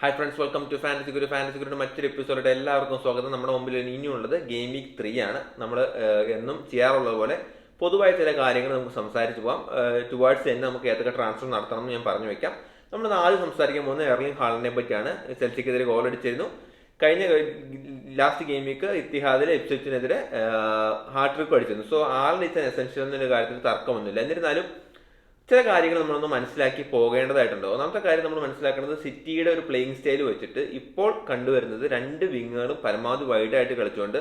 Hi friends, welcome to fantasy Guru മറ്റൊരു എപ്പിസോഡിൽ എല്ലാവർക്കും സ്വാഗതം. നമ്മുടെ മുമ്പിൽ ഇനിയുള്ളത് ഗെയിം വീക്ക് 3 ആണ്. നമ്മൾ എന്നും ചെയ്യാറുള്ളത് പോലെ പൊതുവായ ചില കാര്യങ്ങൾ നമുക്ക് സംസാരിച്ച് പോകാം. ടുവേർഡ്സ് തന്നെ നമുക്ക് ഏതൊക്കെ ട്രാൻസ്ഫർ നടത്തണം എന്ന് ഞാൻ പറഞ്ഞു വെക്കാം. നമ്മൾ ആദ്യം സംസാരിക്കാൻ പോകുന്നത് എർലിംഗ് ഹാലൻഡിനെ പറ്റിയാണ്. ചെൽസിക്കെതിരെ ഗോൾ അടിച്ചിരുന്നു. കഴിഞ്ഞ ലാസ്റ്റ് ഗെയിം വീക്ക് ഇത്തിഹാദിലെ ഇപ്സ്വിച്ചിനെതിരെ ഹാട്രിക്ക് അടിച്ചിരുന്നു. So Haaland it's an essential എന്നൊരു കാര്യത്തിൽ തർക്കമൊന്നുമില്ല. എന്നിരുന്നാലും ചില കാര്യങ്ങൾ നമ്മളൊന്ന് മനസ്സിലാക്കി പോകേണ്ടതായിട്ടുണ്ട്. ഒന്നാമത്തെ കാര്യം നമ്മൾ മനസ്സിലാക്കുന്നത്, സിറ്റിയുടെ ഒരു പ്ലേയിങ് സ്റ്റൈൽ വെച്ചിട്ട് ഇപ്പോൾ കണ്ടുവരുന്നത് രണ്ട് വിങ്ങുകളും പരമാവധി വൈഡായിട്ട് കളിച്ചുകൊണ്ട്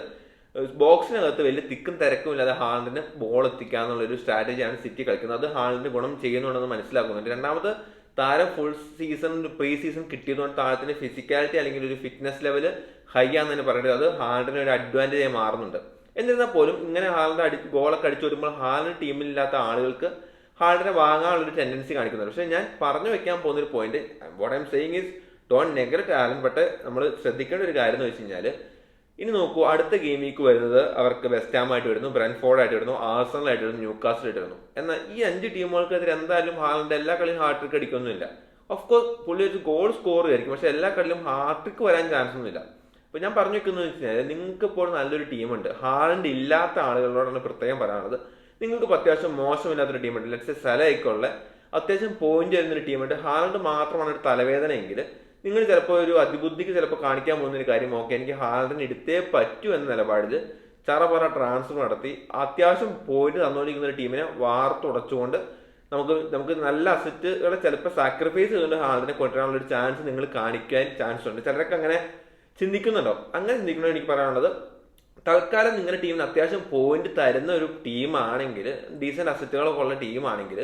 ബോക്സിനകത്ത് വലിയ തിക്കും തിരക്കും ഇല്ലാതെ ഹാലൻഡിന് ബോൾ എത്തിക്കുക എന്നുള്ളൊരു സ്ട്രാറ്റജിയാണ് സിറ്റി കളിക്കുന്നത്. അത് ഹാലൻഡിന് ഗുണം ചെയ്യുന്നുണ്ടെന്ന് മനസ്സിലാക്കുന്നുണ്ട്. രണ്ടാമത്, താരം ഫുൾ സീസൺ പ്രീ സീസൺ കിട്ടിയതുകൊണ്ട് താരത്തിന് ഫിസിക്കാലിറ്റി അല്ലെങ്കിൽ ഒരു ഫിറ്റ്നസ് ലെവൽ ഹൈ ആണെന്ന് തന്നെ പറയുന്നത് അത് ഹാലൻഡിന് ഒരു അഡ്വാൻറ്റേജ് ആയി മാറുന്നുണ്ട്. എന്നിരുന്നാൽ പോലും ഇങ്ങനെ ഹാലൻഡ് ഗോളൊക്കെ അടിച്ചു വരുമ്പോൾ ഹാലൻഡ് ടീമിലില്ലാത്ത ആളുകൾക്ക് ഹാർഡിനെ വാങ്ങാനുള്ളൊരു ടെൻഡൻസി കാണിക്കുന്നുണ്ട്. പക്ഷേ ഞാൻ പറഞ്ഞു വെക്കാൻ പോകുന്നൊരു point, what I am saying is don't neglect Haaland. But നമ്മൾ ശ്രദ്ധിക്കേണ്ട ഒരു കാര്യം എന്ന് വെച്ച് കഴിഞ്ഞാൽ, ഇനി നോക്കൂ, അടുത്ത ഗെയിം വീക്ക് വരുന്നത് അവർക്ക് വെസ്റ്റ് ഹാം ആയിട്ട് വരുന്നു, ബ്രെൻഫോർഡ് ആയിട്ട് വരുന്നു, ആഴ്സണൽ ആയിട്ട് വരുന്നു, ന്യൂകാസിൽ ആയിട്ട് വരുന്നു. എന്നാൽ ഈ 5 ടീമുകൾക്കെതിരെ എന്തായാലും ഹാലൻഡ് എല്ലാ കളിയും ഹാർട്രിക്ക് അടിക്കൊന്നുമില്ല. ഓഫ്കോഴ്സ് പുള്ളി ഒരു ഗോൾ സ്കോർ ആയിരിക്കും, പക്ഷെ എല്ലാ കളിലും ഹാർട്രിക്ക് വരാൻ ചാൻസ് ഒന്നുമില്ല. അപ്പോൾ ഞാൻ പറഞ്ഞു വെക്കുന്നത് വെച്ച് കഴിഞ്ഞാൽ, നിങ്ങൾക്ക് ഇപ്പോൾ നല്ലൊരു ടീമുണ്ട്. ഹാലൻഡ് ഇല്ലാത്ത ആളുകളോടാണ് പ്രത്യേകം പറയാനുള്ളത്. നിങ്ങൾക്ക് അത്യാവശ്യം മോശമില്ലാത്തൊരു ടീമുണ്ട്. ലെറ്റ്സ് സലയൊക്കെയുള്ള അത്യാവശ്യം പോയിന്റ് വരുന്നൊരു ടീമുണ്ട്. ഹാലൻഡ് മാത്രമാണ് ഒരു തലവേദന എങ്കിൽ നിങ്ങൾ ചിലപ്പോൾ ഒരു അതിബുദ്ധിക്ക് ചിലപ്പോൾ കാണിക്കാൻ പോകുന്നൊരു കാര്യം, ഓക്കെ എനിക്ക് ഹാലൻഡിന് എടുത്തേ പറ്റൂ എന്ന നിലപാടിൽ ചറപറ ട്രാൻസ്ഫർ നടത്തി അത്യാവശ്യം പോയിന്റ് തന്നുകൊണ്ടിരിക്കുന്ന ഒരു ടീമിനെ വാർത്തുടച്ചുകൊണ്ട് നമുക്ക് നല്ല അസറ്റുകളെ ചിലപ്പോൾ സാക്രിഫൈസ് ചെയ്തുകൊണ്ട് ഹാലൻഡിനെ കൊണ്ടുവരാനുള്ള ഒരു ചാൻസ് നിങ്ങൾ കാണിക്കാൻ ചാൻസ് ഉണ്ട്. ചിലരൊക്കെ അങ്ങനെ ചിന്തിക്കുന്നുണ്ടോ? അങ്ങനെ ചിന്തിക്കണമെന്ന് എനിക്ക് പറയാനുള്ളത്, തൽക്കാലം നിങ്ങളുടെ ടീമിന് അത്യാവശ്യം പോയിന്റ് തരുന്ന ഒരു ടീമാണെങ്കിൽ, ഡീസന്റ് അസറ്റുകളൊക്കെ ഉള്ള ടീമാണെങ്കിൽ,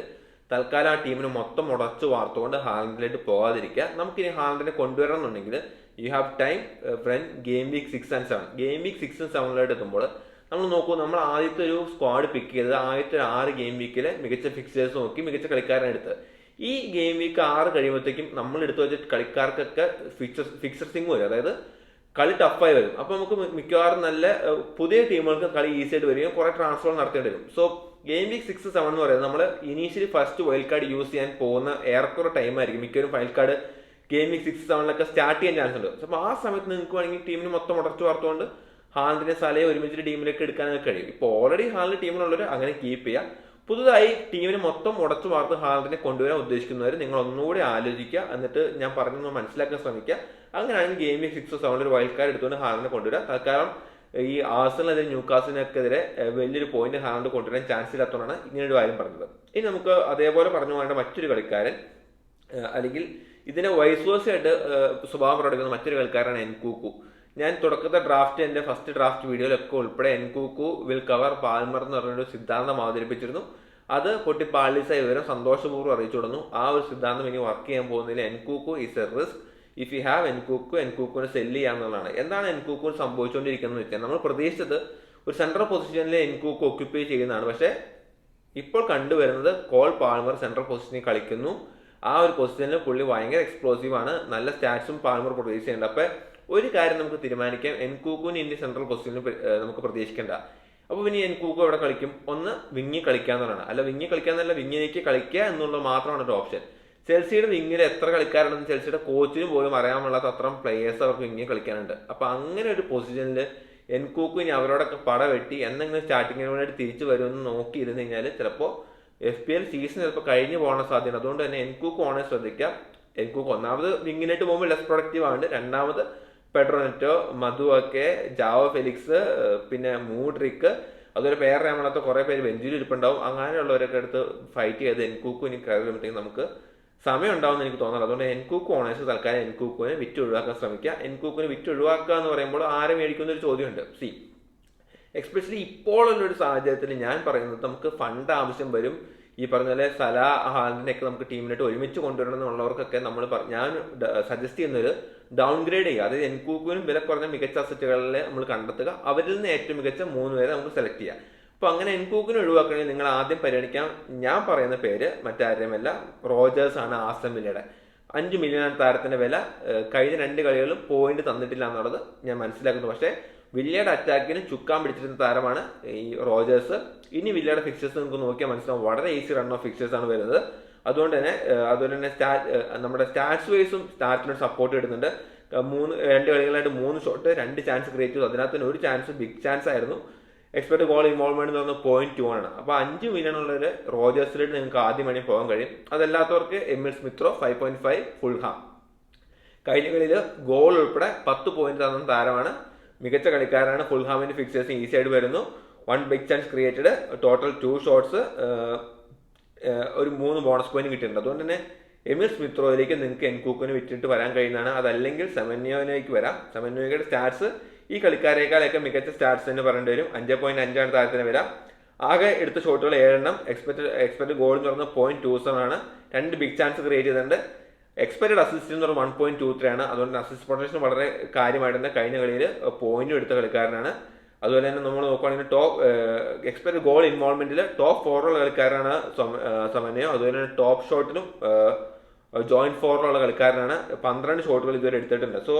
തൽക്കാലം ആ ടീമിന് മൊത്തം ഉടച്ചു വാർത്തുകൊണ്ട് ഹാലൻഡിലേക്ക് പോകാതിരിക്കുക. നമുക്കിനി ഹാലൻഡിനെ കൊണ്ടുവരണം എന്നുണ്ടെങ്കിൽ you have time friend. Game week 6 and 7 game week 6 and 7 എത്തുമ്പോൾ നമ്മൾ നോക്കൂ, നമ്മൾ ആദ്യത്തെ ഒരു സ്ക്വാഡ് പിക്ക് ചെയ്തത് ആദ്യത്തെ 6 ഗെയിം വീക്കിലെ മികച്ച ഫിക്സേഴ്സ് നോക്കി മികച്ച കളിക്കാരനെ എടുത്ത്. ഈ ഗെയിം വീക്ക് 6 കഴിയുമ്പോഴത്തേക്കും നമ്മൾ എടുത്തു വെച്ച കളിക്കാർക്കൊക്കെ ഫിക്സർസിങ് വരും, അതായത് കളി ടഫായി വരും. അപ്പോൾ നമുക്ക് മിക്കവാറും നല്ല പുതിയ ടീമുകൾക്ക് കളി ഈസി ആയിട്ട് വരികയും കുറെ ട്രാൻസ്ഫർ നടത്തേണ്ടി വരും. സോ ഗെയിം വീക്ക് 6, 7 എന്ന് പറയുന്നത് നമ്മൾ initially first wild card use ചെയ്യാൻ പോകുന്ന ഏറെക്കുറെ ടൈം ആയിരിക്കും. മിക്കവരും wild card game week 6, 7 start ചെയ്യാൻ ചാൻസ് ഉണ്ട്. അപ്പോൾ ആ സമയത്ത് നിങ്ങൾക്ക് വേണമെങ്കിൽ ടീമിന് മൊത്തം ഉടച്ചു വാർത്തുകൊണ്ട് ഹാലൻഡിനെ സലയെ ഒരുമിച്ച് ടീമിലേക്ക് എടുക്കാനൊക്കെ കഴിയും. ഇപ്പോൾ ഓൾറെഡി ഹാലൻഡ് ടീമിലുള്ളവർ അങ്ങനെ കീപ്പ് ചെയ്യുക. പുതുതായി ടീമിന് മൊത്തം ഉടച്ചു വാർത്ത് ഹാലൻഡിനെ കൊണ്ടുവരാൻ ഉദ്ദേശിക്കുന്നവർ നിങ്ങൾ ഒന്നുകൂടി ആലോചിക്കുക. എന്നിട്ട് ഞാൻ പറഞ്ഞൊന്ന് മനസ്സിലാക്കാൻ ശ്രമിക്കുക. അങ്ങനെയാണെങ്കിൽ ഗെയിം വീക്ക് 6 or 7 ഒരു വൈൽഡ് കാർഡ് എടുത്തുകൊണ്ട് ഹാലൻഡിനെ കൊണ്ടുവരിക. തൽക്കാലം ഈ ആഴ്സണലിനെതിരെ ന്യൂകാസിനെതിരെ വലിയൊരു പോയിന്റ് ഹാലൻഡ് കൊണ്ടുവരാൻ ചാൻസ് ഇല്ലാത്തതുകൊണ്ടാണ് ഇങ്ങനൊരു കാര്യം പറഞ്ഞത്. ഇനി നമുക്ക് അതേപോലെ പറഞ്ഞു പോകേണ്ട മറ്റൊരു കളിക്കാരൻ, അല്ലെങ്കിൽ ഇതിനെ വൈസ് വേഴ്സയായിട്ട് സ്വഭാവം പ്രകടിപ്പിക്കുന്ന മറ്റൊരു കളിക്കാരാണ് എൻകൂക്കു. ഞാൻ തുടക്കത്തെ എൻ്റെ ഫസ്റ്റ് ഡ്രാഫ്റ്റ് വീഡിയോയിലൊക്കെ ഉൾപ്പെടെ എൻകൂക്കു വിൽ കവർ പാൽമർ എന്ന് പറഞ്ഞൊരു സിദ്ധാന്തം അവതരിപ്പിച്ചിരുന്നു. അത് പൊട്ടി പാളിസായ വിവരം സന്തോഷപൂർവ്വം അറിയിച്ചു കൊടുന്നു. ആ ഒരു സിദ്ധാന്തം ഇനി വർക്ക് ചെയ്യാൻ പോകുന്നതിൽ Nkunku is a risk. If you have എൻകൂക്കുവിനെ സെല്ല് ചെയ്യാന്നുള്ളതാണ്. എന്താണ് എൻകൂക്കുവിന് സംഭവിച്ചുകൊണ്ടിരിക്കുന്നത് വെച്ചാൽ, നമ്മൾ പ്രതീക്ഷിച്ചത് ഒരു സെൻട്രൽ പൊസിഷനിൽ എൻകൂക്കു ഒക്യുപ്പൈ ചെയ്യുന്നതാണ്. പക്ഷേ ഇപ്പോൾ കണ്ടുവരുന്നത് കോൾ പാൽമർ സെൻട്രൽ പൊസിഷനിൽ കളിക്കുന്നു. ആ ഒരു പൊസിഷനിൽ പുള്ളി ഭയങ്കര എക്സ്പ്ലോസീവ് ആണ്. നല്ല സ്റ്റാറ്റ്സും പാൽമർ പ്രൊഡ്യൂസ് ചെയ്യുന്നുണ്ട്. അപ്പോൾ ഒരു കാര്യം നമുക്ക് തീരുമാനിക്കാം, എൻകൂക്കുവിന് ഇനി സെൻട്രൽ പൊസിഷനിൽ നമുക്ക് പ്രതീക്ഷിക്കേണ്ട. അപ്പോൾ പിന്നെ എൻകൂക്കു എവിടെ കളിക്കും? ഒന്ന് വിങ്ങി കളിക്കാന്നുള്ളതാണ്. അല്ല വിങ്ങി കളിക്കാന്നല്ല, വിങ്ങിലേക്ക് കളിക്കുക എന്നുള്ളത് മാത്രമാണ് ഒരു ഓപ്ഷൻ. ചെൽസിയുടെ വിങ്ങിൽ എത്ര കളിക്കാരുണ്ടെന്ന് ചെൽസിയുടെ കോച്ചിന് പോലും അറിയാമുള്ളാത്ത അത്രയും പ്ലേയേഴ്സ് അവർക്ക് വിങ്ങി കളിക്കാനുണ്ട്. അപ്പൊ അങ്ങനെ ഒരു പൊസിഷനിൽ എൻകൂക്കു ഇനി അവരോടൊക്കെ പടവെട്ടി എന്തെങ്കിലും സ്റ്റാർട്ടിങ്ങിന് വേണ്ടി തിരിച്ചു വരുമെന്ന് നോക്കിയിരുന്നു കഴിഞ്ഞാൽ ചിലപ്പോൾ FPL സീസൺ ചിലപ്പോൾ കഴിഞ്ഞു പോകാൻ സാധ്യത. അതുകൊണ്ട് തന്നെ എൻകൂക്കു ഓണേ ശ്രദ്ധിക്കാം. എൻകൂക്കു ഒന്നാമത് വിങ്ങിനായിട്ട് പോകുമ്പോൾ ലെസ് പ്രൊഡക്റ്റീവ് ആണ്. രണ്ടാമത് പെഡ്രോനെറ്റോ, മധുവൊക്കെ, ജാവോ ഫെലിക്സ്, പിന്നെ മൂഡ്രിക്ക്, അതുപോലെ പേര് നമ്മളത്തെ കുറെ പേര് ബെഞ്ചിൽ ഇരിപ്പുണ്ടാവും. അങ്ങനെയുള്ളവരൊക്കെ എടുത്ത് ഫൈറ്റ് ചെയ്ത് എൻകൂക്കു ഇനി കയറി വരുമ്പോഴത്തേക്കും നമുക്ക് സമയം ഉണ്ടാവുമെന്ന് എനിക്ക് തോന്നുന്നത്. അതുകൊണ്ട് എൻകൂക്കു ഓണേഴ്സ് തൽക്കാലം എൻകൂക്കുവിനെ വിറ്റ് ഒഴിവാക്കാൻ ശ്രമിക്കുക. എൻകൂക്കിനെ വിറ്റ് ഒഴിവാക്കുക എന്ന് പറയുമ്പോൾ ആരെ മേടിക്കുന്ന ഒരു ചോദ്യമുണ്ട്. എക്സ്പെഷ്യലി ഇപ്പോഴുള്ളൊരു സാഹചര്യത്തിൽ ഞാൻ പറയുന്നത്, നമുക്ക് ഫണ്ട് ആവശ്യം വരും. ഈ പറഞ്ഞ പോലെ സലാ, ഹാലൻഡിനെയൊക്കെ നമുക്ക് ടീമിനായിട്ട് ഒരുമിച്ച് കൊണ്ടുവരണം എന്നുള്ളവർക്കൊക്കെ ഞാൻ സജസ്റ്റ് ചെയ്യുന്നൊരു ഡൗൺഗ്രേഡ് ചെയ്യുക. അതായത് എൻകൂക്കിനും വില കുറഞ്ഞ മികച്ച അസറ്റുകളിലെ നമ്മൾ കണ്ടെത്തുക, അവരിൽ നിന്ന് ഏറ്റവും മികച്ച 3 പേരെ നമുക്ക് സെലക്ട് ചെയ്യാം. അപ്പോൾ അങ്ങനെ എൻകൂക്കിനെ ഒഴിവാക്കണമെങ്കിൽ നിങ്ങൾ ആദ്യം പരിഗണിക്കാം. ഞാൻ പറയുന്ന പേര് മറ്റാരുമല്ല, റോജേഴ്സ് ആണ്. ആസ്റ്റൺ വില്ലയുടെ 5 മില്യൺ താരത്തിന്റെ വില. കഴിഞ്ഞ 2 കളികളും പോയിന്റ് തന്നിട്ടില്ല എന്നുള്ളത് ഞാൻ മനസ്സിലാക്കുന്നു. പക്ഷേ വില്ലയുടെ അറ്റാക്കിന് ചുക്കാൻ പിടിച്ചിരുന്ന താരമാണ് ഈ റോജേഴ്സ്. ഇനി വില്ലയുടെ ഫിക്സേഴ്സ് നിങ്ങൾക്ക് നോക്കിയാൽ മനസ്സിലാവും, വളരെ ഈസി റൺ ഓഫ് ഫിക്സേഴ്സ് ആണ് വരുന്നത്. അതുകൊണ്ട് തന്നെ നമ്മുടെ സ്റ്റാറ്റ്സ് വൈസും സ്റ്റാർട്ടിന് സപ്പോർട്ട് കിട്ടുന്നുണ്ട്. രണ്ട് കളികളായിട്ട് 3 ഷോട്ട്, 2 ചാൻസ് ക്രിയേറ്റ് ചെയ്തു. അതിനകത്ത് തന്നെ ഒരു ചാൻസ് ബിഗ് ചാൻസ് ആയിരുന്നു. എക്സ്പെക്ട് ഗോൾ ഇൻവോൾവ്മെന്റ് എന്ന് പറഞ്ഞാൽ 0.2 ആണ്. അപ്പോൾ 5 മില്യൺ ഉള്ളൊരു റോജേഴ്സിലേക്ക് നിങ്ങൾക്ക് ആദ്യം വേണമെങ്കിൽ പോകാൻ കഴിയും. അതല്ലാത്തവർക്ക് എമിൽ സ്മിത്രോ 5.5 ഫുൾഹാം. കഴിഞ്ഞ കളിയിൽ ഗോൾ ഉൾപ്പെടെ 10 പോയിന്റ് തന്ന താരമാണ്, മികച്ച കളിക്കാരാണ്. ഫുൾഹാമിന്റെ ഫിക്സേഴ്സ് ഈസി ആയിട്ട് വരുന്നു. 1 big chance created, total 2 shots, ഒരു 3 ബോണസ് പോയിന്റ് കിട്ടിയിട്ടുണ്ട്. അതുകൊണ്ട് തന്നെ എമിൽ സ്മിത്രോയിലേക്ക് നിങ്ങൾക്ക് എൻകൂക്കിന് വിറ്റിട്ട് വരാൻ കഴിയുന്നതാണ്. അതല്ലെങ്കിൽ സെമന്യോയിലേക്ക് വരാം. സെമന്യോയുടെ സ്റ്റാറ്റ്സ് ഈ കളിക്കാരേക്കാളൊക്കെ മികച്ച സ്റ്റാറ്റ്സ് തന്നെ പറയേണ്ടി വരും. 5.5 താരത്തിന് വരാം. ആകെ എടുത്ത ഷോട്ടുകൾ 7 എക്സ്പെക്ടഡ് ഗോൾ എന്ന് പറഞ്ഞാൽ 0.27 ആണ്. 2 ബിഗ് ചാൻസ് ക്രിയേറ്റ് ചെയ്തിട്ടുണ്ട്. എക്സ്പെക്ടഡ് അസിസ്റ്റ് എന്ന് പറഞ്ഞാൽ 1.23 ആണ്. അതുകൊണ്ട് അസിസ്റ്റ് പൊട്ടൻഷ്യൽ വളരെ കാര്യമായിട്ട് കഴിഞ്ഞ കളിയിൽ പോയിന്റും എടുത്ത കളിക്കാരനാണ്. അതുപോലെ തന്നെ നമ്മൾ നോക്കുകയാണെങ്കിൽ എക്സ്പെക്ടഡ് ഗോൾ ഇൻവോൾവ്മെന്റിൽ ടോപ്പ് 4 ഉള്ള കളിക്കാരനാണ് സമന്വയം. അതുപോലെ തന്നെ ടോപ്പ് ഷോട്ടിലും ജോയിന്റ് 4 കളിക്കാരനാണ്. 12 ഷോട്ടുകൾ ഇതുവരെ എടുത്തിട്ടുണ്ട്. സോ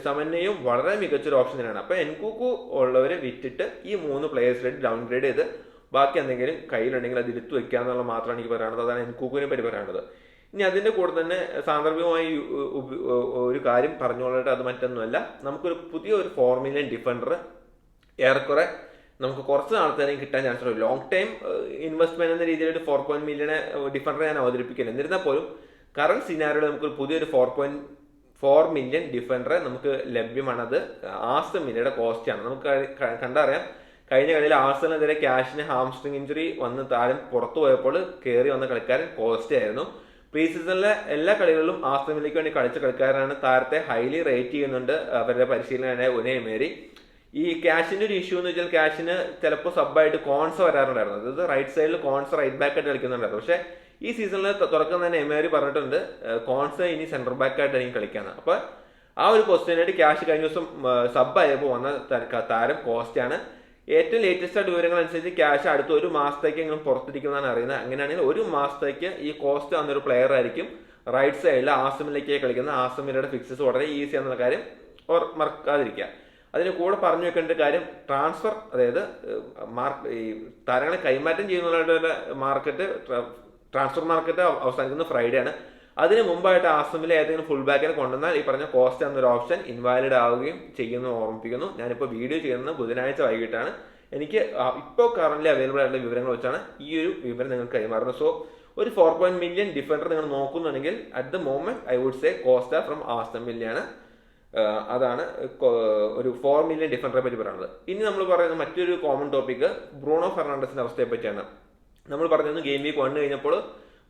സമന്വയം വളരെ മികച്ചൊരു ഓപ്ഷൻ തന്നെയാണ്. അപ്പൊ എൻകൂക്കു ഉള്ളവരെ വിറ്റിട്ട് ഈ 3 പ്ലേയേഴ്സിലേക്ക് ഡൗൺഗ്രേഡ് ചെയ്ത് ബാക്കി എന്തെങ്കിലും കയ്യിലുണ്ടെങ്കിൽ അത് എടുത്തു വെക്കുക എന്നുള്ള മാത്രമാണ് എനിക്ക് പറയാനുള്ളത്. അതാണ് എൻകൂക്കുവിനെ പറ്റി പറയാനുള്ളത്. ഇനി അതിന്റെ കൂടെ തന്നെ സാന്ദർഭികമായി ഒരു കാര്യം പറഞ്ഞുകൊള്ളട്ടെ, അത് മറ്റൊന്നുമല്ല, നമുക്കൊരു പുതിയ ഒരു 4 മില്യൺ ഡിഫൻഡർ ഏറെക്കുറെ നമുക്ക് കുറച്ച് നാളത്തേക്കും കിട്ടാൻ ചാൻസ് ഉണ്ട്. ലോങ് ടൈം ഇൻവെസ്റ്റ്മെന്റ് എന്ന രീതിയിൽ ഒരു 4 മില്യൺ ഡിഫൻഡറെ ഞാൻ അവതരിപ്പിക്കില്ല. എന്നിരുന്നാൽ പോലും കറന്റ് സിനാരിയോയിൽ നമുക്കൊരു പുതിയൊരു 4 മില്യൺ ഡിഫൻഡറെ നമുക്ക് ലഭ്യമാണ്. അത് ആസ്റ്റൺ വില്ലയുടെ കോസ്റ്റാണ്. നമുക്ക് കണ്ടറിയാം, കഴിഞ്ഞ കളിയിൽ ആഴ്സണലിനെതിരെ ക്യാഷിന് ഹാംസ്ട്രിങ് ഇഞ്ചുറി വന്ന് താരം പുറത്തു പോയപ്പോൾ കയറി വന്ന കളിക്കാരൻ കോസ്റ്റ് ആയിരുന്നു. പ്രീ സീസണിലെ എല്ലാ കളികളിലും ആസ്റ്റൺ വില്ലയ്ക്ക് വേണ്ടി കളിച്ച കളിക്കാരാണ്. താരത്തെ ഹൈലി റേറ്റ് ചെയ്യുന്നുണ്ട് അവരുടെ പരിശീലകനായ ഉനയ് എമറി. ഈ ക്യാഷിന്റെ ഒരു ഇഷ്യൂ എന്ന് വെച്ചാൽ ക്യാഷിന് ചിലപ്പോൾ സബ്ബായിട്ട് കോൺസ വരാറുണ്ടായിരുന്നു. അതായത് റൈറ്റ് സൈഡിൽ കോൺസ റൈറ്റ് ബാക്ക് ആയിട്ട് കളിക്കുന്നുണ്ടായിരുന്നു. പക്ഷേ ഈ സീസണിൽ തുറക്കം തന്നെ എമറി പറഞ്ഞിട്ടുണ്ട് കോൺസ ഇനി സെന്റർ ബാക്ക് ആയിട്ടായിരിക്കും കളിക്കാന്ന്. അപ്പൊ ആ ഒരു പൊസിഷനായിട്ട് ക്യാഷ് കഴിഞ്ഞ ദിവസം സബ്ബായപ്പോൾ വന്ന താരം കോസ്റ്റാണ്. ഏറ്റവും ലേറ്റസ്റ്റ് ആയിട്ട് വിവരങ്ങൾ അനുസരിച്ച് ക്യാഷ് അടുത്ത 1 മാസത്തേക്ക് എങ്കിലും പുറത്തിരിക്കുന്നതാണ് അറിയുന്നത്. അങ്ങനെയാണെങ്കിൽ 1 മാസത്തേക്ക് ഈ കോസ്റ്റ് വന്നൊരു പ്ലെയർ ആയിരിക്കും റൈറ്റ് സൈഡിൽ ആസമിലേക്ക് കളിക്കുന്ന. ആസമിലയുടെ ഫിക്സസ് വളരെ ഈസി എന്നുള്ള കാര്യം മറക്കാതിരിക്കുക. അതിന് കൂടെ പറഞ്ഞു വെക്കേണ്ട കാര്യം ട്രാൻസ്ഫർ, അതായത് ഈ താരങ്ങളെ കൈമാറ്റം ചെയ്യുന്നവരുടെ ട്രാൻസ്ഫർ മാർക്കറ്റ് അവസാനിക്കുന്നത് ഫ്രൈഡേ ആണ്. അതിന് മുമ്പായിട്ട് ആസമിലെ ഏതെങ്കിലും ഫുൾ ബാക്കിനെ കൊണ്ടുവന്നാൽ ഈ പറഞ്ഞ കോസ്റ്റ് എന്നൊരു ഓപ്ഷൻ ഇൻവാലിഡ് ആവുകയും ചെയ്യുന്നു ഓർമ്മിപ്പിക്കുന്നു. ഞാനിപ്പോൾ വീഡിയോ ചെയ്യുന്നത് ബുധനാഴ്ച വൈകിട്ടാണ്. എനിക്ക് ഇപ്പോൾ കറന്റ് അവൈലബിൾ ആയിട്ടുള്ള വിവരങ്ങൾ വെച്ചാണ് ഈ ഒരു വിവരം നിങ്ങൾക്ക് കൈമാറുന്നത്. സോ ഒരു 4 മില്യൺ ഡിഫൻഡർ നിങ്ങൾ നോക്കുന്നുണ്ടെങ്കിൽ at the moment I would say Costa from Aston വില്ലയാണ്. അതാണ് ഒരു 4 മില്യൺ ഡിഫൻഡറെ പറ്റി പറയുന്നത്. ഇനി നമ്മൾ പറയുന്ന മറ്റൊരു കോമൺ ടോപ്പിക് ബ്രൂണോ ഫെർണാണ്ടസിന്റെ അവസ്ഥയെ പറ്റിയാണ്. നമ്മൾ പറഞ്ഞത് ഗെയിം വീക്ക് 1 കഴിഞ്ഞപ്പോൾ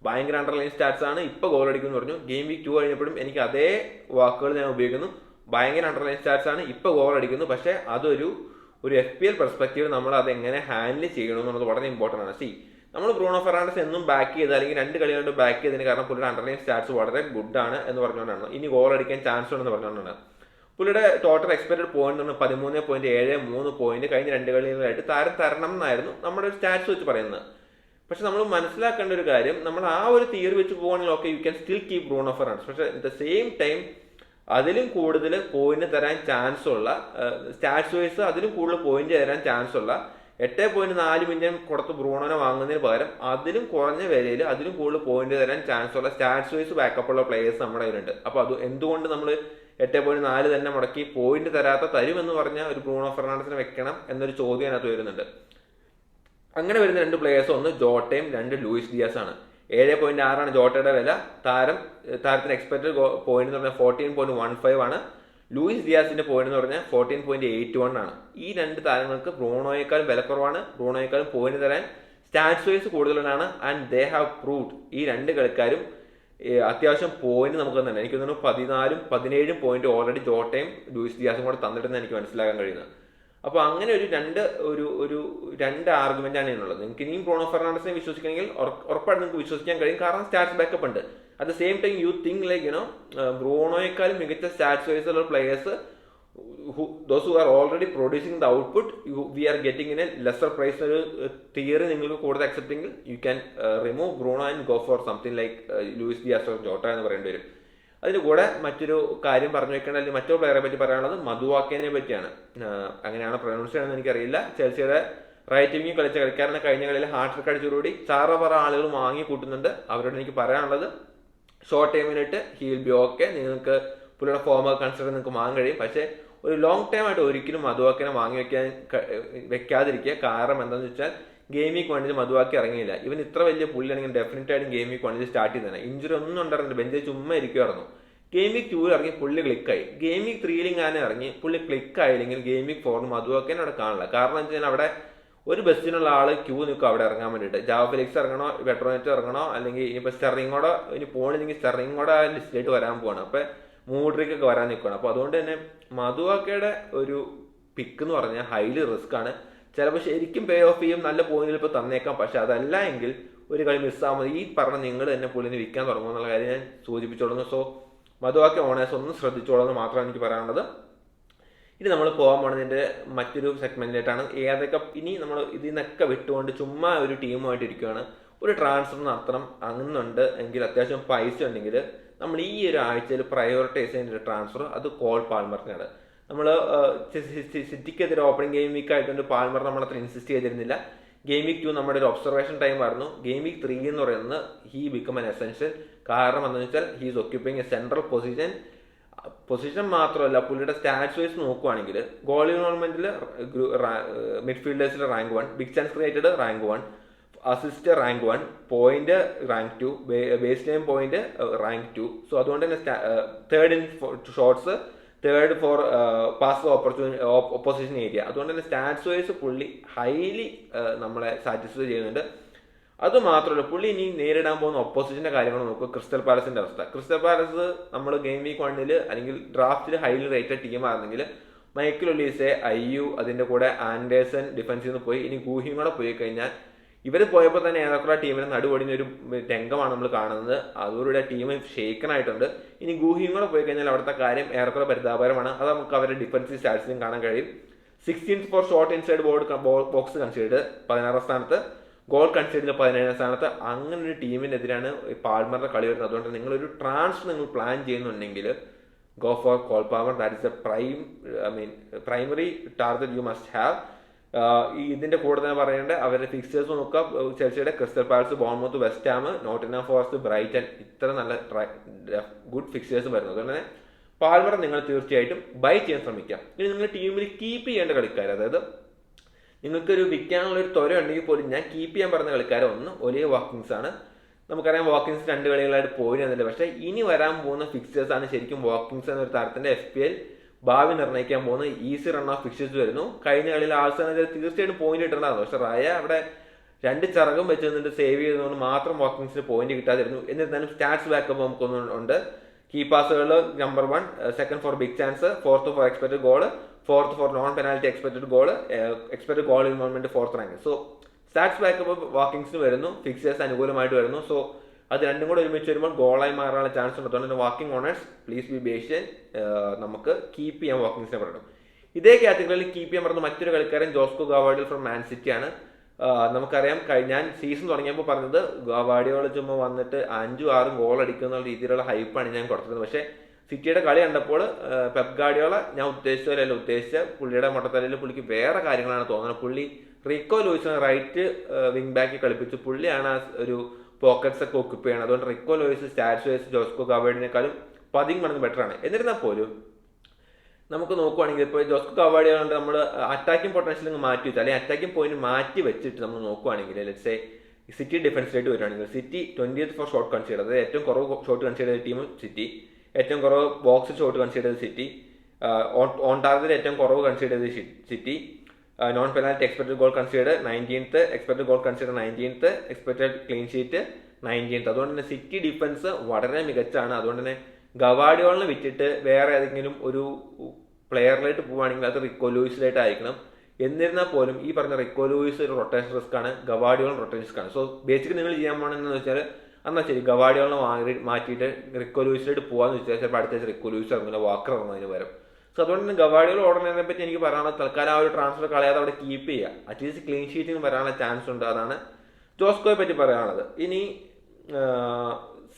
ഭയങ്കര അണ്ടർലൈൻ സ്റ്റാറ്റ്സ് ആണ്, ഇപ്പൊ ഗോൾ അടിക്കുമെന്ന് പറഞ്ഞു. ഗെയിം വീക്ക് 2 കഴിഞ്ഞപ്പോഴും എനിക്ക് അതേ വാക്കുകൾ ഞാൻ ഉപയോഗിക്കുന്നു. ഭയങ്കര അണ്ടർലൈൻ സ്റ്റാറ്റ്സ് ആണ്, ഇപ്പൊ ഗോൾ അടിക്കുന്നു. പക്ഷെ അതൊരു FPL പെർസ്പെക്റ്റീവ് നമ്മൾ അത് എങ്ങനെ ഹാൻഡിൽ ചെയ്യണം എന്നുള്ളത് വളരെ ഇമ്പോർട്ടൻ്റ് ആണ്. നമ്മൾ ബ്രൂണോ ഫെർണാണ്ടസ് എന്നും ബാക്ക് ചെയ്ത് അല്ലെങ്കിൽ 2 കളികളുണ്ട് ബാക്ക് ചെയ്തതിന് കാരണം പുള്ളിയുടെ അണ്ടർലൈൻ സ്റ്റാറ്റ്സ് വളരെ ഗുഡ് ആണ് എന്ന് പറഞ്ഞുകൊണ്ടാണ്. ഇനി ഗോൾ അടിക്കാൻ ചാൻസ് ഉണ്ടെന്ന് പറഞ്ഞുകൊണ്ടാണ്. പുള്ളിയുടെ ടോട്ടൽ എക്സ്പെക്റ്റഡ് പോയിന്റ് 13.73 പോയിന്റ് കഴിഞ്ഞ 2 കളികളായിട്ട് താരം തരണം എന്നായിരുന്നു നമ്മുടെ സ്റ്റാറ്റ്സ് വെച്ച് പറയുന്നത്. പക്ഷെ നമ്മൾ മനസ്സിലാക്കേണ്ട ഒരു കാര്യം, നമ്മൾ ആ ഒരു തിയറി വെച്ച് പോകുകയാണെങ്കിൽ okay you can still keep Bruno Fernandes. പക്ഷെ അറ്റ് ദ സെയിം ടൈം അതിലും കൂടുതൽ പോയിന്റ് തരാൻ ചാൻസ് ഉള്ള സ്റ്റാറ്റ്സ് വൈസ് അതിലും കൂടുതൽ പോയിന്റ് തരാൻ ചാൻസ് ഉള്ള 8.4 മില്യൺ കൊടുത്ത് ബ്രൂണോനെ വാങ്ങുന്നതിന് പകരം അതിലും കുറഞ്ഞ വിലയിൽ അതിലും കൂടുതൽ പോയിന്റ് തരാൻ ചാൻസ് ഉള്ള സ്റ്റാറ്റ്സ് വൈസ് ബാക്കപ്പ് ഉള്ള പ്ലേയേഴ്സ് നമ്മുടെ കയ്യിലുണ്ട്. അപ്പൊ അത് എന്തുകൊണ്ട് നമ്മൾ 8.4 തന്നെ മുടക്കി പോയിന്റ് തരുമെന്ന് പറഞ്ഞാൽ ഒരു ബ്രൂണോ ഫെർണാണ്ടസിനെ വെക്കണം എന്നൊരു ചോദ്യം അതിനകത്ത് വരുന്നുണ്ട്. അങ്ങനെ വരുന്ന 2 പ്ലേയേഴ്സ്, ഒന്ന് ജോട്ടയും 2 ലൂയിസ് ഡിയാസ് ആണ്. 7.6 ആണ് ജോട്ടയുടെ വില. താരത്തിന് എക്സ്പെക്റ്റഡ് പോയിന്റ് എന്ന് പറഞ്ഞാൽ 14.15 ആണ്. ലൂയിസ് ഡിയാസിന്റെ പോയിന്റ് എന്ന് പറഞ്ഞാൽ 14.81 ആണ്. ഈ 2 താരങ്ങൾക്ക് ബ്രൂണോയേക്കാളും വിലക്കുറവാണ്. ബ്രൂണോയേക്കാളും പോയിന്റ് തരാൻ സ്റ്റാറ്റ്സ് വൈസ് കൂടുതലാണ്. ആൻഡ് ദേ ഹാവ് പ്രൂവ്ഡ് ഈ 2 കളിക്കാരും അത്യാവശ്യം പോയിന്റ് നമുക്ക് തന്നെ എനിക്ക് തോന്നുന്നു 14-17 പോയിന്റ് ഓൾറെഡി ജോട്ടയും ലൂയിസ് ഡിയാസും കൂടെ തന്നിട്ടെന്ന് എനിക്ക് മനസ്സിലാക്കാൻ കഴിയുന്നത്. അപ്പൊ അങ്ങനെ ഒരു രണ്ട് ആർഗ്യുമെന്റ് ആണ് ഇതിനുള്ളത്. നിങ്ങൾക്ക് ഇനിയും ബ്രൂണോ ഫെർണാണ്ടസിനെ വിശ്വസിക്കണമെങ്കിൽ ഉറപ്പായിട്ട് നിങ്ങൾക്ക് വിശ്വസിക്കാൻ കഴിയും, കാരണം സ്റ്റാറ്റ്സ് ബാക്കപ്പ് ഉണ്ട്. At the same time you think like ബ്രൂണോയേക്കാളും മികച്ച സ്റ്റാറ്റ്സ് വൈസ് ഉള്ള players those who are already producing the output we are getting in a lesser price. ഒരു തിയറി നിങ്ങൾക്ക് കൂടുതൽ accepting you can remove Bruno and go for something like Luis Diaz or Jota എന്ന് പറയേണ്ടി വരും. അതിന് കൂടെ മറ്റൊരു കാര്യം പറഞ്ഞു വെക്കേണ്ട, അല്ലെങ്കിൽ മറ്റൊരു പ്ലെയറെ പറ്റി പറയാനുള്ളത് മധുവാക്കേനെ പറ്റിയാണ്. അങ്ങനെയാണ് പ്രൊനൗൺസ് ചെയ്യണമെന്ന് എനിക്കറിയില്ല. ചെൽസിയുടെ റൈറ്റ് വിങ്ങിൽ കളിച്ച കളിക്കാരനെ കഴിഞ്ഞ കളിയിൽ ഹാട്രിക് അടിച്ചതോടുകൂടി ചാറപറ ആളുകൾ വാങ്ങി കൂട്ടുന്നുണ്ട്. അവരോട് എനിക്ക് പറയാനുള്ളത് ഷോർട്ട് ടൈമിലിട്ട് ഹി വിൽ ബി ഓക്കെ. നിങ്ങൾക്ക് പുള്ളിയുടെ ഫോമൊക്കെ കൺസിഡർ നിങ്ങൾക്ക് വാങ്ങാൻ കഴിയും. പക്ഷേ ഒരു ലോങ് ടൈം ആയിട്ട് ഒരിക്കലും മധുവാക്കിനെ വാങ്ങി വെക്കാതിരിക്കുക. കാരണം എന്താണെന്ന് വെച്ചാൽ ഗെയിം വീക്ക് 1 മധുവാക്കി ഇറങ്ങിയില്ല. ഇവൻ ഇത്ര വലിയ പുള്ളിയാണെങ്കിൽ ഡെഫിനറ്റ് ആയിട്ടും ഗെയിം വീക്ക് 1 സ്റ്റാർട്ട് ചെയ്തതാണ്. ഇഞ്ചുറി ഒന്നും ഉണ്ടായിരുന്നില്ല, ബെഞ്ചിൽ ചുമ്മാ ഇരിക്കുമായിരുന്നു. ഗെയിം വീക്ക് 2 ഇറങ്ങി പുള്ളി ക്ലിക്കായി. ഗെയിം വീക്ക് 3 ഞാൻ ഇറങ്ങി പുള്ളി ക്ലിക്കായില്ലെങ്കിൽ ഗെയിം വീക്ക് 4 മധുവാക്കിനെ അവിടെ കാണില്ല. കാരണം എന്ന് വെച്ചാൽ അവിടെ ഒരു ബസ്സിനുള്ള ആള് ക്യൂ നിൽക്കും അവിടെ ഇറങ്ങാൻ വേണ്ടിയിട്ട്. ജാവ ഫെലിക്സ് ഇറങ്ങണോ, പെട്രോനെറ്റ് ഇറങ്ങണോ, അല്ലെങ്കിൽ ഇനിയിപ്പോൾ സ്റ്റെറിങ്ങോടെ ഇനി പോകണമെങ്കിൽ സ്റ്റെറിങ്ങോടെ ലിസ്റ്റിലേക്ക് വരാൻ പോവാണ്. അപ്പം മൂഡ്രിക്കൊക്കെ വരാൻ നിൽക്കുകയാണ്. അപ്പോൾ അതുകൊണ്ട് തന്നെ മധുവാക്കയുടെ ഒരു പിക്ക് എന്ന് പറഞ്ഞാൽ ഹൈലി റിസ്ക് ആണ്. ചിലപ്പോൾ ശരിക്കും പേ ഓഫ് ചെയ്യും, നല്ല പോയിന്റിൽ ഇപ്പോൾ തന്നേക്കാം. പക്ഷെ അതല്ല എങ്കിൽ ഒരു കളി മിസ്സാകുമ്പോൾ ഈ പറഞ്ഞ നിങ്ങൾ തന്നെ പുള്ളിനെ വിൽക്കാൻ തുടങ്ങും എന്നുള്ള കാര്യം ഞാൻ സൂചിപ്പിച്ചോളുന്നു. സോ മധുവാക്കി ഓണേഴ്സ് ഒന്ന് ശ്രദ്ധിച്ചോളെന്ന് മാത്രമാണ് എനിക്ക് പറയാനുള്ളത്. ഇനി നമ്മൾ പോകാൻ പോകുന്നതിൻ്റെ മറ്റൊരു സെഗ്മെന്റിലേട്ടാണ്. ഏതൊക്കെ ഇനി നമ്മൾ ഇതിൽ നിന്നൊക്കെ വിട്ടുകൊണ്ട് ചുമ്മാ ഒരു ടീമുമായിട്ട് ഇരിക്കുകയാണ്, ഒരു ട്രാൻസ്ഫർ നടത്തണം അങ്ങുന്നുണ്ട് എങ്കിൽ അത്യാവശ്യം പൈസ ഉണ്ടെങ്കിൽ നമ്മൾ ഈ ഒരു ആഴ്ചയിൽ പ്രയോറിറ്റൈസ് ചെയ്യുന്ന ഒരു ട്രാൻസ്ഫർ അത് കോൾ പാൽമറിനാണ്. നമ്മൾ സിറ്റിക്കെതിരെ ഓപ്പണിംഗ് ഗെയിം വീക്ക് ആയിട്ടുണ്ട് പാൽമർ നമ്മളത്ര ഇൻസിസ്റ്റ് ചെയ്തിരുന്നില്ല. ഗെയിം വീക്ക് 2 നമ്മുടെ ഒരു ഒബ്സർവേഷൻ ടൈം ആയിരുന്നു. ഗെയിം വീക്ക് 3 എന്ന് പറയുന്നത് ഹി ബിക്കം എൻ എസെൻഷ്യൽ. കാരണം എന്താണെന്ന് വെച്ചാൽ he is occupying a central position മാത്രമല്ല, പുള്ളിയുടെ സ്റ്റാറ്റ്സ് വൈസ് നോക്കുവാണെങ്കിൽ ഗോൾ ഇൻവോൾവ്മെന്റിൽ മിഡ്ഫീൽഡേഴ്സിൽ rank 1, big chance created rank 1, assist rank 1, point rank 2, base line point rank 2. So അതുകൊണ്ട് തന്നെ third in shots, third for pass opposition area. അതുകൊണ്ട് തന്നെ stats wise പുള്ളി ഹൈലി നമ്മളെ സാറ്റിസ്ഫൈ ചെയ്യുന്നുണ്ട്. അതുമാത്രമല്ല പുള്ളി ഇനി നേരിടാൻ പോകുന്ന ഓപ്പോസിഷന്റെ കാര്യങ്ങൾ നോക്കുക. ക്രിസ്റ്റൽ പാലസിന്റെ അവസ്ഥ. ക്രിസ്റ്റൽ പാലസ് നമ്മൾ ഗെയിം വീക്ക് 1 അല്ലെങ്കിൽ ഡ്രാഫ്റ്റിൽ highly rated ടീമായിരുന്നെങ്കിൽ Michael Olise, Ayyu, അതിന്റെ കൂടെ ആൻഡേഴ്സൺ ഡിഫൻസിൽ നിന്ന് പോയി ഇനി ഗൂഹിയും കൂടെ പോയി കഴിഞ്ഞാൽ ഇവർ പോയപ്പോൾ തന്നെ ഏറെക്കുറെ ടീമിന് നടുപൊടിഞ്ഞ ഒരു രംഗമാണ് നമ്മൾ കാണുന്നത്. അതോടെ ടീം ഷേക്കനായിട്ടുണ്ട്. ഇനി ഗൂഹിയും കൂടെ പോയി കഴിഞ്ഞാൽ അവിടുത്തെ കാര്യം ഏറെക്കുറെ പരിതാപകരമാണ്. അത് നമുക്ക് അവരുടെ ഡിഫൻസീവ് സ്റ്റാറ്റ്സിലും കാണാൻ കഴിയും. 16th for shot inside box considered 16ാം സ്ഥാനത്ത്, ഗോൾ കൺസിഡറിൽ 17ാം സ്ഥാനത്ത്. അങ്ങനെ ഒരു ടീമിനെതിരാണ് പാൽമറിന്റെ കളി വരുന്നത്. അതുകൊണ്ട് നിങ്ങളൊരു ട്രാൻസ്ഫർ നിങ്ങൾ പ്ലാൻ ചെയ്യുന്നുണ്ടെങ്കിൽ go for Cole Palmer. That is a primary target you must have. ഇതിന്റെ കൂടെ തന്നെ പറയേണ്ട അവരുടെ ഫിക്സേഴ്സ് നോക്കാം. ചെൽസിയുടെ Crystal Palace, Bournemouth, West Ham, Nottingham Forest, Brighton, ഇത്ര നല്ല ഗുഡ് ഫിക്സേഴ്സ് വരുന്നത്. അതുകൊണ്ട് തന്നെ പാൽമർ നിങ്ങൾ തീർച്ചയായിട്ടും ബൈ ചെയ്യാൻ ശ്രമിക്കാം. ഇനി നിങ്ങൾ ടീമിൽ കീപ്പ് ചെയ്യേണ്ട കളിക്കാർ, അതായത് നിങ്ങൾക്കൊരു വിൽക്കാനുള്ള ഒരു ത്വര ഉണ്ടെങ്കിൽ പോലും ഞാൻ കീപ്പ് ചെയ്യാൻ പറഞ്ഞ കളിക്കാരെ ഒന്ന് ഒലിവർ വാക്കിൻസ് ആണ്. നമുക്കറിയാം വാക്കിൻസ് 2 കളികളായിട്ട് പോയി എന്നില്ല. പക്ഷേ ഇനി വരാൻ പോകുന്ന ഫിക്സേഴ്സ് ആണ് ശരിക്കും വാക്കിൻസ് എന്നൊരു താരത്തിന്റെ FPL ഭാവി നിർണ്ണയിക്കാൻ പോകുന്ന ഈസി റൺ ഓഫ് ഫിക്സേഴ്സ് വരുന്നു. കഴിഞ്ഞ കളിയിൽ ആഴ്സണൽ തീർച്ചയായിട്ടും പോയിന്റ് കിട്ടണ്ടായിരുന്നു. പക്ഷെ റായ അവിടെ 2 ചിറകും വെച്ച് നിന്നിട്ട് സേവ് ചെയ്തതുകൊണ്ട് മാത്രം വാക്കിൻസിന് പോയിന്റ് കിട്ടാതിരുന്നു. എന്നിരുന്നാലും സ്റ്റാറ്റ്സ് ബാക്കപ്പ് നമുക്കൊന്നും ഉണ്ട്. കീ പാസുകൾ number 1, second for big chance, 4th for expected goal, 4th for non penalty expected goal involvement 4th rank. So stats backup വാക്കിങ്സിന് വരുന്നു, ഫിക്സേഴ്സ് അനുകൂലമായിട്ട് വരുന്നു. സോ അത് രണ്ടും കൂടെ ഒരുമിച്ച് വരുമ്പോൾ ഗോളായി മാറാനുള്ള ചാൻസ് ഉണ്ട്. അതുകൊണ്ട് തന്നെ Watkins owners please be patient. നമുക്ക് കീപ്പ് ചെയ്യാൻ വാക്കിങ്സിനെ പറയണം. ഇതേ കാറ്റഗറിയിൽ കീപ്പ് ചെയ്യാൻ പറയുന്ന മറ്റൊരു കളിക്കാരൻ ജോസ്കോ ഗവാർഡിയോൾ ഫ്രം മാൻ സിറ്റി ആണ്. നമുക്കറിയാം ഞാൻ സീസൺ തുടങ്ങിയപ്പോൾ പറഞ്ഞത് ഗവാർഡിയോൾ ചുമ്മാ വന്നിട്ട് 5-6 ഗോൾ അടിക്കുന്ന രീതിയിലുള്ള ഹൈപ്പാണ് ഞാൻ കൊടുത്തിരുന്നത്. പക്ഷേ സിറ്റിയുടെ കളി കണ്ടപ്പോൾ പെപ് ഗാർഡിയോള ഞാൻ ഉദ്ദേശിച്ച പുള്ളിയുടെ മൊട്ടത്തലയിൽ പുള്ളിക്ക് വേറെ കാര്യങ്ങളാണ് തോന്നുന്നത്. പുള്ളി റിക്കോ ലൂയിസിനെ റൈറ്റ് വിങ് ബാക്കി കളിപ്പിച്ച് പുള്ളിയാണ് ഒരു പോക്കറ്റ്സ് ഒക്കെ ഒക്യുപ്പ് ചെയ്യണം. അതുകൊണ്ട് Rico Lewis stats wise Josko ഗവാർഡിയോനേക്കാളും 10 മടങ്ങ് ബെറ്റർ ആണ്. എന്നിരുന്നാൽ പോലും നമുക്ക് നോക്കുവാണെങ്കിൽ ഇപ്പോൾ ജോസ്കോ ഗവാർഡിയോള നമ്മൾ അറ്റാക്കിംഗ് പൊട്ടൻഷ്യൽ മാറ്റി വെച്ചാൽ അല്ലെങ്കിൽ അറ്റാക്കിംഗ് പോയിന്റ് മാറ്റി വെച്ചിട്ട് നമ്മൾ നോക്കുവാണെങ്കിൽ ലെറ്റ്സ് സിറ്റി ഡിഫൻസിലായിട്ട് വരുവാണെങ്കിൽ city 20th four shot consider, അതായത് ഏറ്റവും കുറവ് ഷോട്ട് കൺസിഡർ ചെയ്ത ടീം സിറ്റി, ഏറ്റവും കുറവ് ബോക്സിൽ ഷോട്ട് കൺസിഡർ ചെയ്ത സിറ്റി, ഓൺ ടാർഗറ്റിൽ ഏറ്റവും കുറവ് കൺസിഡർ ചെയ്ത city, non penalty expected goal consider 19th, expected goal consider 19th, expected clean sheet 19th. അതുകൊണ്ട് തന്നെ സിറ്റി ഡിഫൻസ് വളരെ മികച്ചാണ്. അതുകൊണ്ട് തന്നെ ഗവാർഡിയോളിനെ വിറ്റിട്ട് വേറെ ഏതെങ്കിലും ഒരു പ്ലെയറിലായിട്ട് പോവുകയാണെങ്കിൽ അത് റിക്കോ ലൂയിസിലായിട്ട് അയക്കണം. എന്നിരുന്നാൽ പോലും ഈ പറഞ്ഞ റിക്കോ ലൂയിസ് ഒരു റൊട്ടേഷൻ റിസ്ക് ആണ്, ഗവാർഡിയോൾ റൊട്ടേഷൻ റിസ്ക് ആണ്. സോ ബേസിക്കലി നിങ്ങൾ ചെയ്യാൻ പോകണമെന്ന് വെച്ചാൽ എന്നാൽ ശരി ഗവാർഡിയോളിനെ മാറ്റിയിട്ട് റിക്കോ ലൂയിസിലായിട്ട് പോകാന്ന് വെച്ചാൽ ചിലപ്പോൾ അടുത്ത റിക്കോ ലൂയിസ് ഇറങ്ങില്ല, വാക്കർ ഇറങ്ങുന്നതിന് പകരം. സോ അതുകൊണ്ട് തന്നെ ഗവാർഡിയോൾ ഓടുന്നതിനെ പറ്റി എനിക്ക് പറയാനുള്ള തൽക്കാലം ആ ഒരു ട്രാൻസ്ഫർ കളയാതെ അവിടെ കീപ്പ് ചെയ്യുക. അറ്റ്ലീസ്റ്റ് ക്ലീൻ ഷീറ്റിന് വരാനുള്ള ചാൻസ് ഉണ്ട്. അതാണ് ജോസ്കോയെ പറ്റി പറയാനുള്ളത്. ഇനി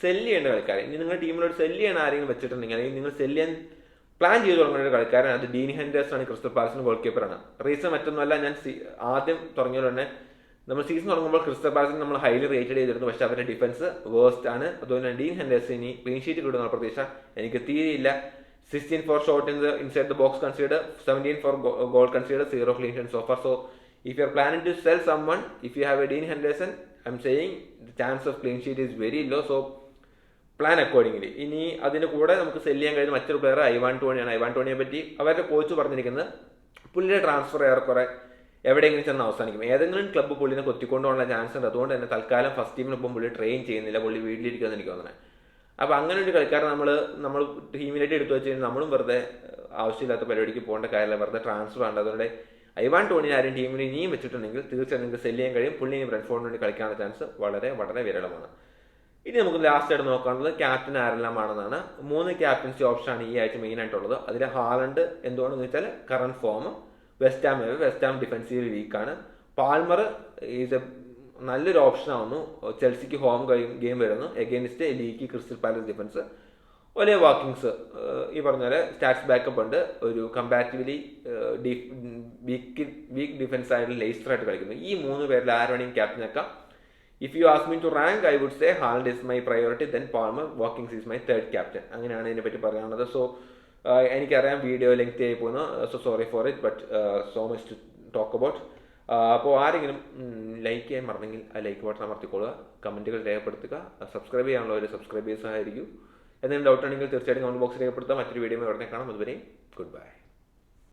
സെല്ല് ചെയ്യേണ്ട കളിക്കാരെ, ഇനി നിങ്ങളുടെ ടീമിലോട്ട് സെല്ല് ചെയ്യാൻ ആരെങ്കിലും വെച്ചിട്ടുണ്ടെങ്കിൽ അല്ലെങ്കിൽ നിങ്ങൾ സെല്ല് ചെയ്യാൻ പ്ലാൻ ചെയ്ത് തുടങ്ങുന്ന ഒരു കളിക്കാരൻ അത് ഡീൻ ഹെൻഡേഴ്സൺ ആണ്, ക്രിസ്റ്റൽ പാലസിന് ഗോൾ കീപ്പറാണ്. റീസൺ മറ്റൊന്നുമല്ല, ഞാൻ ആദ്യം തുടങ്ങിയത് തന്നെ നമ്മൾ സീസൺ തുടങ്ങുമ്പോൾ ക്രിസ്റ്റൽ പാലസിന് നമ്മൾ ഹൈലി റേറ്റഡ് ചെയ്തിരുന്നു, പക്ഷേ അവരുടെ ഡിഫൻസ് വേഴ്സ്റ്റ് ആണ്. അതുപോലെ തന്നെ ഡീൻ ഹെൻഡേഴ്സിന് ക്ലീൻ ഷീറ്റ് കിട്ടുന്ന പ്രതീക്ഷ എനിക്ക് തീരെയില്ല. 16 for shot inside the box considered, 17 for goal considered, 0 clean sheet so far. So if you are planning to sell someone, if you have a Dean Henderson, I'm saying the chance of clean sheet is very low, so plan accordingly. ഇനി അതിന് കൂടെ നമുക്ക് cell ചെയ്യാൻ കഴിയുന്ന മറ്റൊരു player Ivan ടോണിയാണ്. Ivan ടോണിയെ പറ്റി അവരുടെ coach പറഞ്ഞിരിക്കുന്നത് പുള്ളിയുടെ ട്രാൻസ്ഫർ ഏറെക്കുറെ എവിടെയെങ്കിലും ചെന്ന് അവസാനിക്കും, ഏതെങ്കിലും ക്ലബ്ബ് പുള്ളിനെ കൊത്തിക്കൊണ്ടുപോകാനുള്ള ചാൻസ് ഉണ്ട്. അതുകൊണ്ട് തന്നെ തൽക്കാലം ഫസ്റ്റ് ടീമിനൊപ്പം പുള്ളി ട്രെയിൻ ചെയ്യുന്നില്ല, പുള്ളി വീട്ടിലിരിക്കുമെന്ന് എനിക്ക് തോന്നുന്നത്. അപ്പോൾ അങ്ങനെ ഒരു കളിക്കാരൻ നമ്മൾ ടീമിലേക്ക് എടുത്തു വെച്ച് കഴിഞ്ഞാൽ നമ്മളും വെറുതെ ആവശ്യമില്ലാത്ത പരിപാടിക്ക് പോകേണ്ട കാര്യമില്ല, വെറുതെ ട്രാൻസ്ഫർ ആണ്. അതുകൊണ്ട് ഐവാൻ ടോണി ആരും ടീമിൽ ഇനിയും വെച്ചിട്ടുണ്ടെങ്കിൽ തീർച്ചയായും നിങ്ങൾക്ക് സെല് ചെയ്യാൻ കഴിയും. പുള്ളി ഇനി ബ്രെൻഫോർഡിന് വേണ്ടി കളിക്കാനുള്ള ചാൻസ് വളരെ വളരെ വിരളമാണ്. ഇനി നമുക്ക് ലാസ്റ്റ് ആയിട്ട് നോക്കാനുള്ളത് ക്യാപ്റ്റൻ ആരെല്ലാമാണെന്നാണ്. 3 ക്യാപ്റ്റൻസി ഓപ്ഷനാണ് ഈ ആഴ്ച മെയിൻ ആയിട്ടുള്ളത്. അതിൽ ഹാലണ്ട് എന്തുകൊണ്ടെന്ന് വെച്ചാൽ current form, West Ham defensive വീക്കാണ്. പാൽമർ ഈസ് എ നല്ലൊരു ഓപ്ഷൻ ആവുന്നു. ചെൽസിക്ക് ഹോം ഗെയിം വരുന്നു against league Crystal Palace defence. ഒരേ വാക്കിങ്സ് ഈ പറഞ്ഞ പോലെ സ്റ്റാറ്റ്സ് ബാക്കപ്പ് ഉണ്ട്. ഒരു കമ്പാരിറ്റീവ്ലി വീക്ക് ഡിഫൻസ് ആയിട്ട് ലേസ്റ്റർ ആയിട്ട് കളിക്കുന്നു. ഈ 3 പേരിൽ ആര് വേണമെങ്കിൽ ക്യാപ്റ്റനാക്കാം. If you ask me to rank, I would say Haaland is my priority, then Palmer, Watkins is my third captain. അങ്ങനെയാണ് ഇതിനെപ്പറ്റി പറയാനുള്ളത്. സോ എനിക്കറിയാം വീഡിയോ ലെങ്ത് ആയി പോകുന്നു, so sorry for it, but so much to talk about. അപ്പോൾ ആരെങ്കിലും like ചെയ്യാൻ മറന്നെങ്കിൽ ആ ലൈക്ക് ബട്ടൺ അമർത്തിക്കൊള്ളുക, കമൻറ്റുകൾ രേഖപ്പെടുത്തുക, സബ്സ്ക്രൈബ് ചെയ്യാനുള്ളവർ സബ്സ്ക്രൈബ് ചെയ്യാൻ സഹായിക്കും. എന്തെങ്കിലും ഡൗട്ട് ഉണ്ടെങ്കിൽ തീർച്ചയായിട്ടും കമൻറ്റ് ബോക്സിൽ രേഖപ്പെടുത്തുക. മറ്റൊരു വീഡിയോ ഉടനെ കാണാം. അതുവരെയും ഗുഡ് ബൈ.